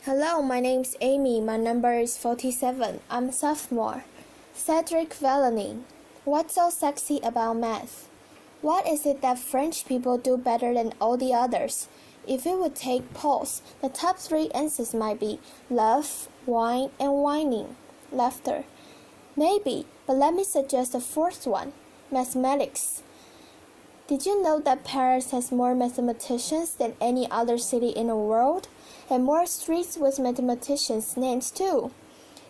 Hello, my name's Amy. My number is 47. I'm a sophomore. Cedric Villani. What's so sexy about math? What is it that French people do better than all the others? If we would take polls, the top three answers might be love, wine, and whining. Laughter. Maybe, but let me suggest a fourth one. Mathematics. Did you know that Paris has more mathematicians than any other city in the world? And more streets with mathematicians' names too.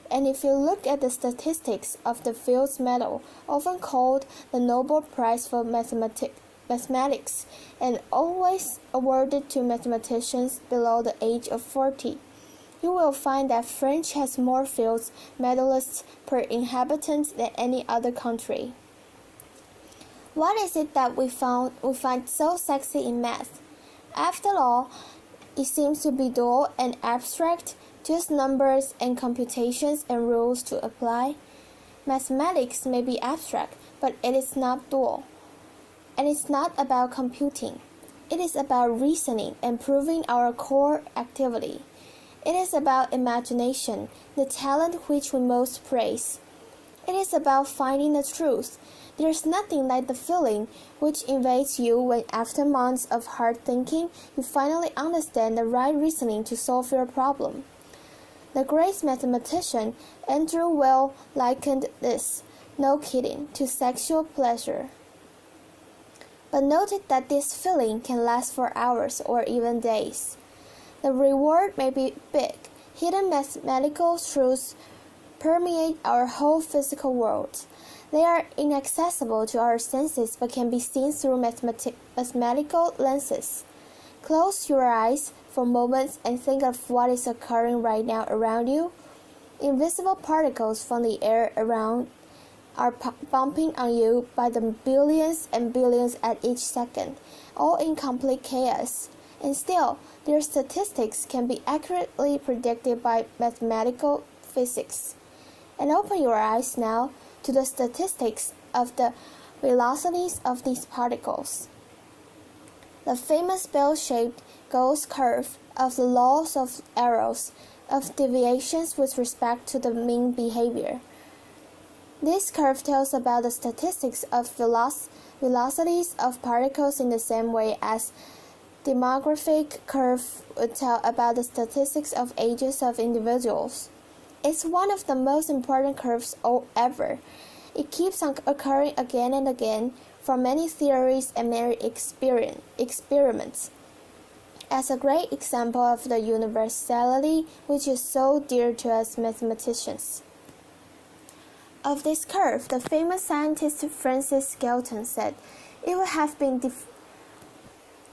And if you look at the statistics of the Fields Medal, often called the Nobel Prize for Mathematics, and always awarded to mathematicians below the age of 40, you will find that France has more Fields medalists per inhabitant than any other country. What is it that we find so sexy in math? After all, it seems to be dull and abstract, just numbers and computations and rules to apply. Mathematics may be abstract, but it is not dull. And it's not about computing. It is about reasoning and proving our core activity. It is about imagination, the talent which we most praise. It is about finding the truth. There's nothing like the feeling which invades you when after months of hard thinking, you finally understand the right reasoning to solve your problem. The great mathematician Andrew Weil likened this, no kidding, to sexual pleasure. But noted that this feeling can last for hours or even days. The reward may be big. Hidden mathematical truths permeate our whole physical world. They are inaccessible to our senses but can be seen through mathematical lenses. Close your eyes for moments and think of what is occurring right now around you. Invisible particles from the air around are bumping on you by the billions and billions at each second, all in complete chaos. And still, their statistics can be accurately predicted by mathematical physics. And open your eyes now to the statistics of the velocities of these particles. The famous bell-shaped Gauss curve of the laws of arrows of deviations with respect to the mean behavior. This curve tells about the statistics of velocities of particles in the same way as demographic curve would tell about the statistics of ages of individuals. It's one of the most important curves ever. It keeps on occurring again and again from many theories and many experiments. As a great example of the universality which is so dear to us mathematicians. Of this curve, the famous scientist Francis Galton said, it would have been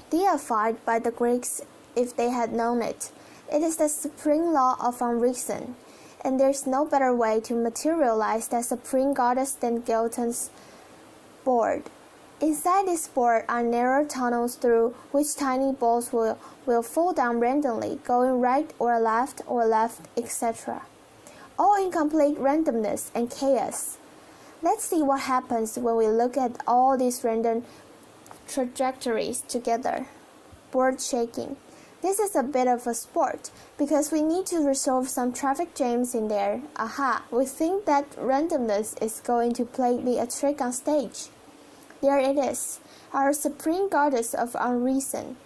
deified by the Greeks if they had known it. It is the supreme law of unreason. And there's no better way to materialize that supreme goddess than Galton's board. Inside this board are narrow tunnels through which tiny balls will fall down randomly, going right or left, etc. All in complete randomness and chaos. Let's see what happens when we look at all these random trajectories together. Board shaking. This is a bit of a sport, because we need to resolve some traffic jams in there. Aha, we think that randomness is going to play me a trick on stage. There it is, our supreme goddess of unreason,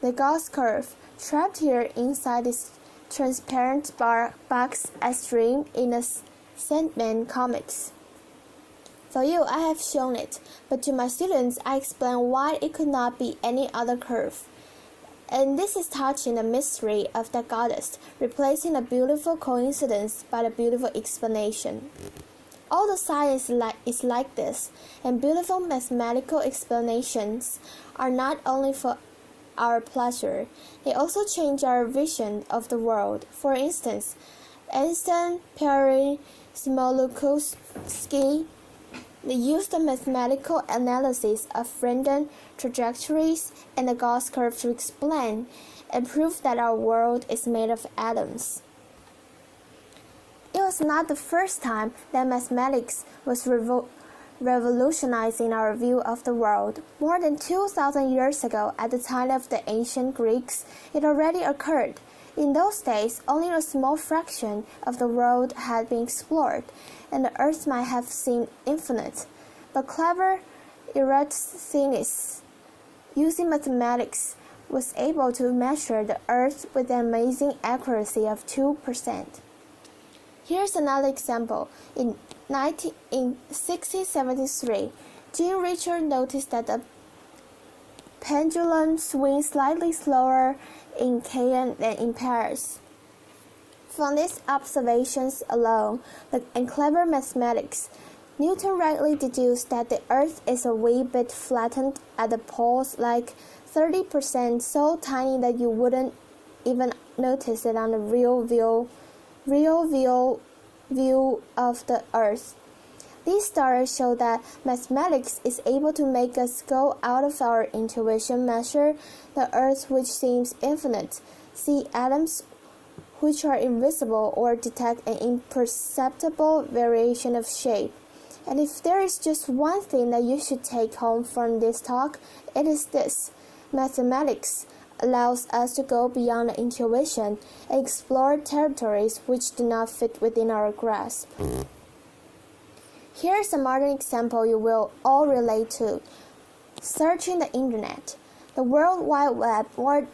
the Gauss curve, trapped here inside this transparent box as dreamed in the Sandman comics. For you, I have shown it, but to my students, I explain why it could not be any other curve. And this is touching the mystery of the goddess, replacing a beautiful coincidence by a beautiful explanation. All the science is like this, and beautiful mathematical explanations are not only for our pleasure, they also change our vision of the world. For instance, Einstein, Perry, Smoluchowski, they used the mathematical analysis of random trajectories and the Gauss curve to explain and prove that our world is made of atoms. It was not the first time that mathematics was revolutionizing our view of the world. More than 2,000 years ago, at the time of the ancient Greeks, it already occurred. In those days, only a small fraction of the world had been explored, and the earth might have seemed infinite. But clever Eratosthenes, using mathematics, was able to measure the earth with an amazing accuracy of 2%. Here's another example. In 1673, Jean Richard noticed that the pendulum swings slightly slower in Caen than in Paris. From these observations alone and clever mathematics, Newton rightly deduced that the Earth is a wee bit flattened at the poles, like 30%, so tiny that you wouldn't even notice it on the real view of the Earth. These stories show that mathematics is able to make us go out of our intuition, measure the Earth which seems infinite, see atoms which are invisible, or detect an imperceptible variation of shape. And if there is just one thing that you should take home from this talk, it is this: mathematics allows us to go beyond the intuition and explore territories which do not fit within our grasp. Here is a modern example you will all relate to: searching the internet. The World Wide Web, more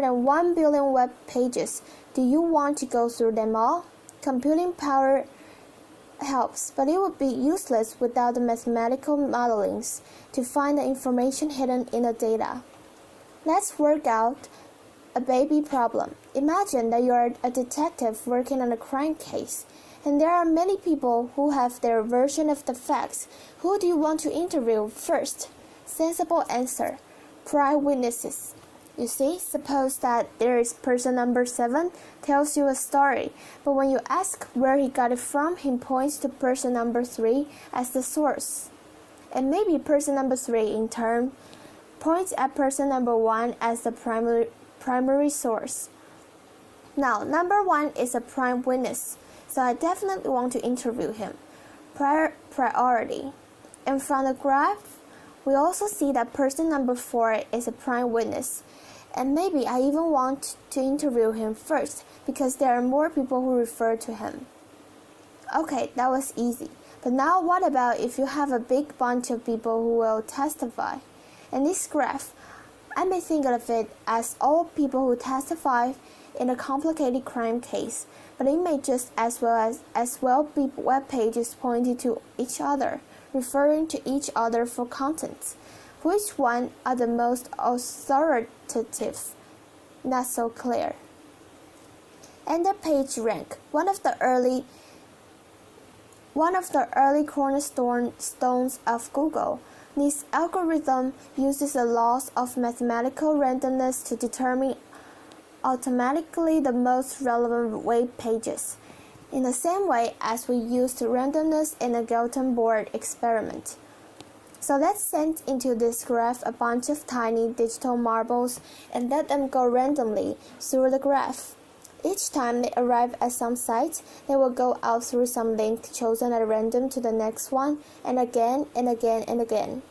than 1 billion web pages. Do you want to go through them all? Computing power helps, but it would be useless without the mathematical modelings to find the information hidden in the data. Let's work out a baby problem. Imagine that you are a detective working on a crime case, and there are many people who have their version of the facts. Who do you want to interview first? Sensible answer: prime witnesses. You see, suppose that there is person number 7 tells you a story, but when you ask where he got it from, he points to person number 3 as the source. And maybe person number 3 in turn points at person number 1 as the primary source. Now, number 1 is a prime witness, so I definitely want to interview him. Priority. And from the graph, we also see that person number 4 is a prime witness. And maybe I even want to interview him first because there are more people who refer to him. Okay, that was easy. But now what about if you have a big bunch of people who will testify? In this graph, I may think of it as all people who testify in a complicated crime case, but it may just as well be web pages pointing to each other, referring to each other for contents. Which one are the most authoritative? Not so clear. And the page rank, one of the early cornerstones of Google. This algorithm uses the laws of mathematical randomness to determine automatically the most relevant web pages, in the same way as we used randomness in the Galton board experiment. So let's send into this graph a bunch of tiny digital marbles and let them go randomly through the graph. Each time they arrive at some site, they will go out through some link chosen at random to the next one, and again and again and again.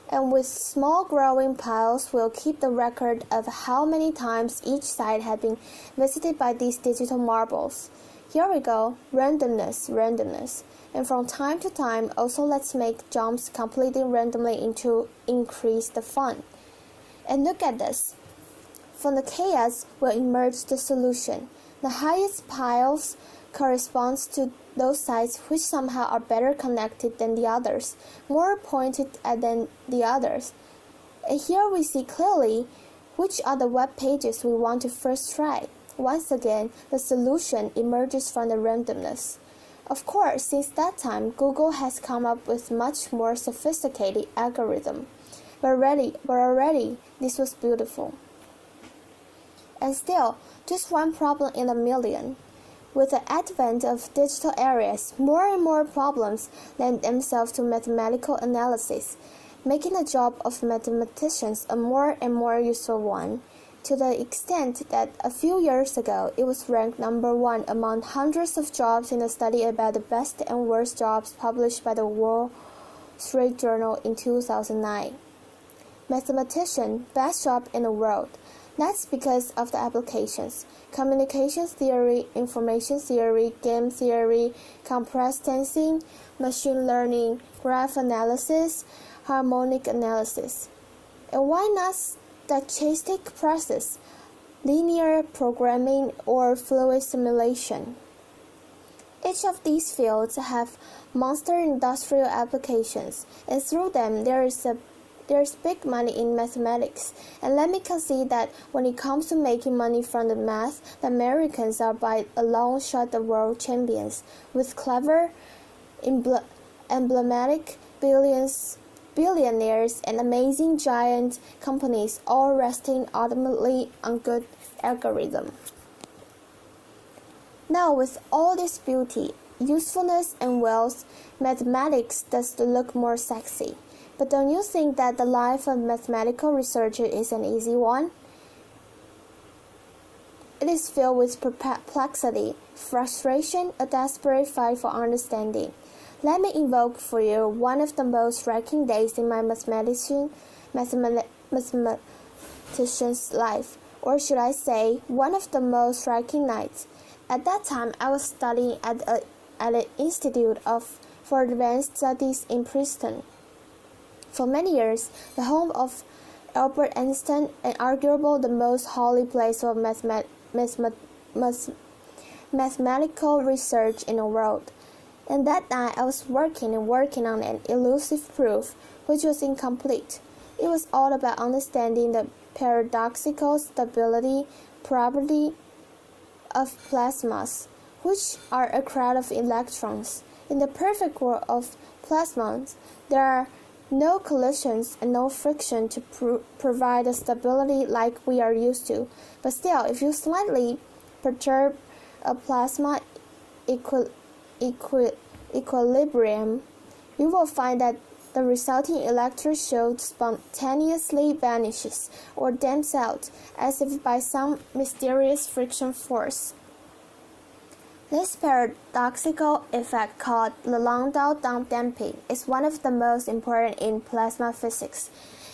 And with small growing piles, we'll keep the record of how many times each site had been visited by these digital marbles. Here we go, randomness. And from time to time, also let's make jumps completely randomly to increase the fun. And look at this. From the chaos will emerge the solution. The highest piles corresponds to those sites which somehow are better connected than the others, more pointed at than the others. And here we see clearly which are the web pages we want to first try. Once again, the solution emerges from the randomness. Of course, since that time, Google has come up with much more sophisticated algorithm. But already, this was beautiful. And still, just one problem in a million. With the advent of digital areas, more and more problems lend themselves to mathematical analysis, making the job of mathematicians a more and more useful one, to the extent that a few years ago it was ranked number 1 among hundreds of jobs in a study about the best and worst jobs published by the Wall Street Journal in 2009. Mathematician, best job in the world. That's because of the applications: communications theory, information theory, game theory, compressed sensing, machine learning, graph analysis, harmonic analysis. And why not stochastic process, linear programming, or fluid simulation? Each of these fields have monster industrial applications, and through them there's big money in mathematics. And let me concede that when it comes to making money from the math, the Americans are by a long shot the world champions, with clever, emblematic billionaires and amazing giant companies, all resting ultimately on good algorithm. Now, with all this beauty, usefulness, and wealth, mathematics does look more sexy. But don't you think that the life of a mathematical researcher is an easy one? It is filled with perplexity, frustration, a desperate fight for understanding. Let me invoke for you one of the most striking days in my mathematician's life, or should I say, one of the most striking nights. At that time, I was studying at the Institute for Advanced Studies in Princeton. For many years, the home of Albert Einstein, and arguably the most holy place of mathematical research in the world. And that night, I was working on an elusive proof, which was incomplete. It was all about understanding the paradoxical stability property of plasmas, which are a crowd of electrons. In the perfect world of plasmas, there are no collisions and no friction to provide a stability like we are used to. But still, if you slightly perturb a plasma equilibrium, you will find that the resulting electron shield spontaneously vanishes or damps out as if by some mysterious friction force. This paradoxical effect, called the Landau damping, is one of the most important in plasma physics,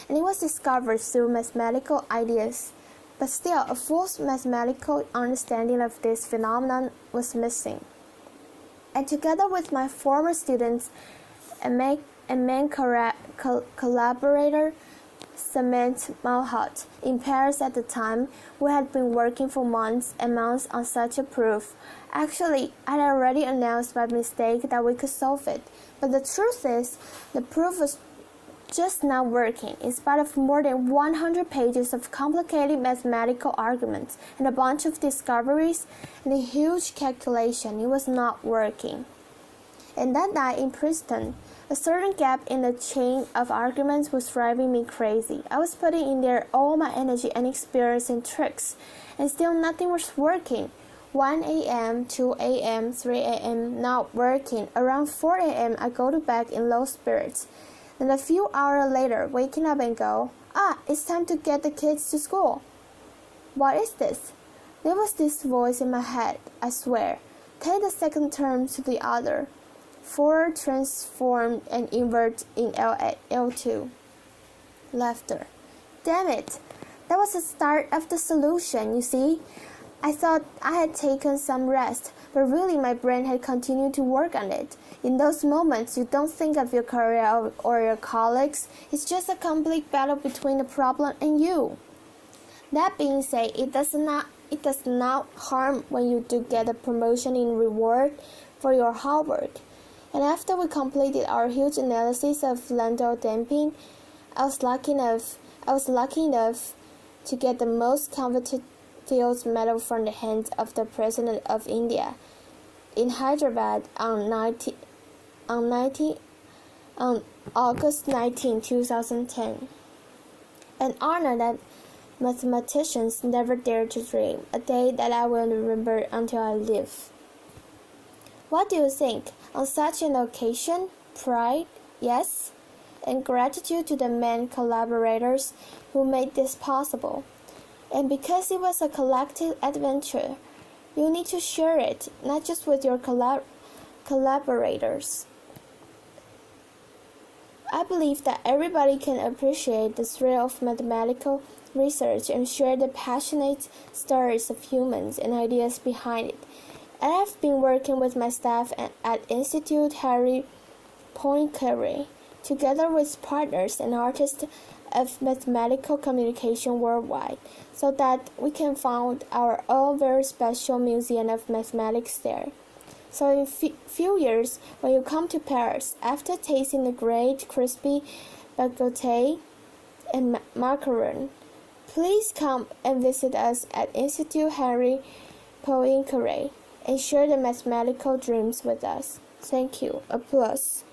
and it was discovered through mathematical ideas. But still, a full mathematical understanding of this phenomenon was missing. And together with my former students and main collaborator, Clement Malhut, in Paris at the time, we had been working for months and months on such a proof. Actually, I had already announced by mistake that we could solve it, but the truth is, the proof was just not working. In spite of more than 100 pages of complicated mathematical arguments and a bunch of discoveries and a huge calculation, it was not working. And that night in Princeton, a certain gap in the chain of arguments was driving me crazy. I was putting in there all my energy and experience and tricks, and still nothing was working. 1 a.m., 2 a.m., 3 a.m., not working. Around 4 a.m., I go to bed in low spirits. Then a few hours later, waking up and go, it's time to get the kids to school. What is this? There was this voice in my head, I swear. Take the second term to the other. 4 transformed and invert in L2. Laughter. Damn it! That was the start of the solution, you see? I thought I had taken some rest, but really my brain had continued to work on it. In those moments, you don't think of your career or your colleagues. It's just a complete battle between the problem and you. That being said, it does not harm when you do get a promotion in reward for your hard work. And after we completed our huge analysis of Landau damping, I was lucky enough to get the most coveted Fields Medal from the hands of the President of India in Hyderabad on August 19, 2010. An honor that mathematicians never dared to dream, a day that I will remember until I live. What do you think? On such an occasion, pride, yes, and gratitude to the main collaborators who made this possible. And because it was a collective adventure, you need to share it, not just with your collaborators. I believe that everybody can appreciate the thrill of mathematical research and share the passionate stories of humans and ideas behind it. I have been working with my staff at Institute Harry Poincaré, together with partners and artists of mathematical communication worldwide, so that we can found our own very special museum of mathematics there. So in few years, when you come to Paris, after tasting the great crispy baguette and macaron, please come and visit us at Institut Harry Poincaré and share the mathematical dreams with us. Thank you. Applause.